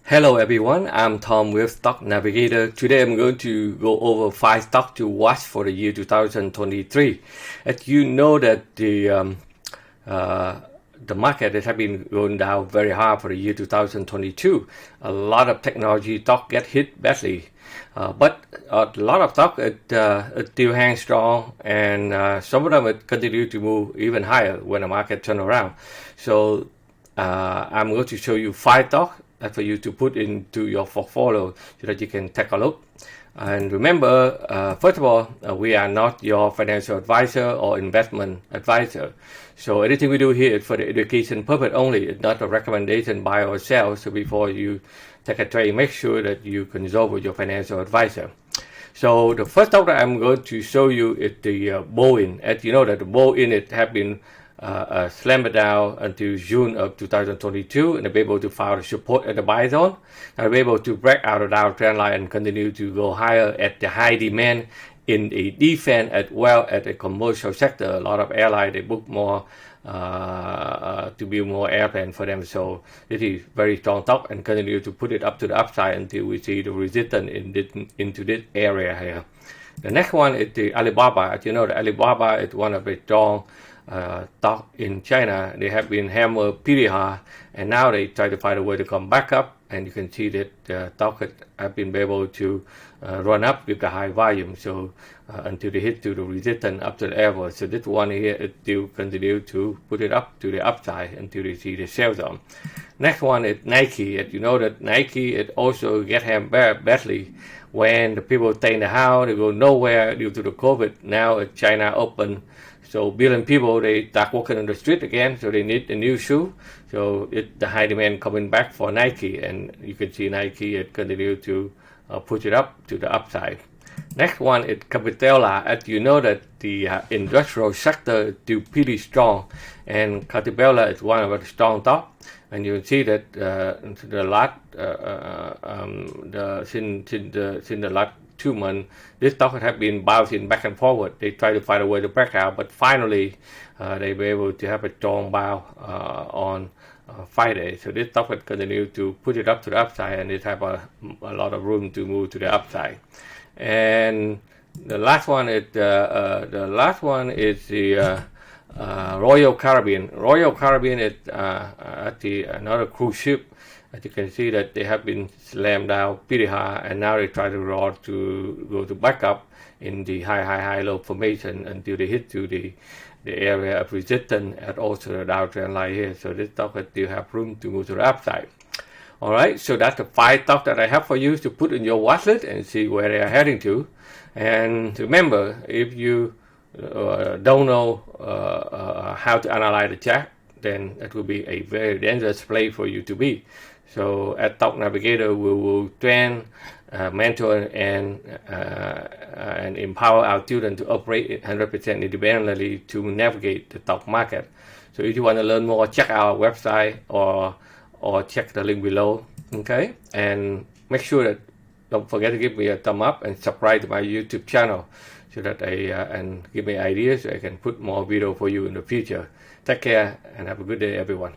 Hello everyone, I'm Tom with Stocks Navigator. Today I'm going to go over 5 stocks to watch for the year 2023. As you know that the market has been going down very hard for the year 2022. A lot of technology stocks get hit badly, but a lot of stocks still hang strong, and some of them will continue to move even higher when the market turns around. So I'm going to show you 5 stocks for you to put into your portfolio so that you can take a look. And remember, first of all, we are not your financial advisor or investment advisor. So anything we do here is for the education purpose only. It's not a recommendation buy or sell. So before you take a trade, make sure that you consult with your financial advisor. So the first stock that I'm going to show you is the Boeing. As you know that the Boeing it have been slammed down until June of 2022, and they'll be able to find support at the buy zone. They'll be able to break out of the downtrend line and continue to go higher at the high demand in the defense as well as the commercial sector. A lot of airlines they book more to build more airplanes for them. So this is very strong stock and continue to put it up to the upside until we see the resistance into this area here. The next one is the Alibaba. As you know, the Alibaba is one of the strong stock in China. They have been hammered pretty hard, and now they try to find a way to come back up, and you can see that the stock have been able to run up with the high volume, so until they hit to the resistance up to the level. So this one here is still continue to put it up to the upside until they see the sell zone. Next one is Nike. As you know that Nike it also get hammered badly when the people stay in the house, they go nowhere due to the COVID. Now China open, so billion people they start walking on the street again, so they need a new shoe. So it's the high demand coming back for Nike, and you can see Nike it continue to push it up to the upside. Next one is Capitella. As you know that the industrial sector is still pretty strong, and Capitella is one of the strong top. And you can see that since the last 2 months, this stock have been bouncing back and forward. They try to find a way to break out, but finally they were able to have a strong bounce on Friday. So this stock will continue to put it up to the upside, and it have a lot of room to move to the upside. And the last one is the Royal Caribbean. Royal Caribbean is actually another cruise ship. As you can see that they have been slammed down pretty hard, and now they try to go to back up in the high low formation until they hit to the area of resistance and also the downtrend line here. So this stock still have room to move to the upside. All right, so that's the 5 stocks that I have for you to put in your watch list and see where they are heading to. And remember, if you don't know how to analyze the chart, then it will be a very dangerous place for you to be. So at Stocks Navigator, we will train, mentor, and empower our students to operate 100% independently to navigate the stock market. So if you want to learn more, check our website or check the link below. Okay, and make sure that don't forget to give me a thumb up and subscribe to my YouTube channel so that and give me ideas so I can put more video for you in the future. Take care and have a good day, everyone.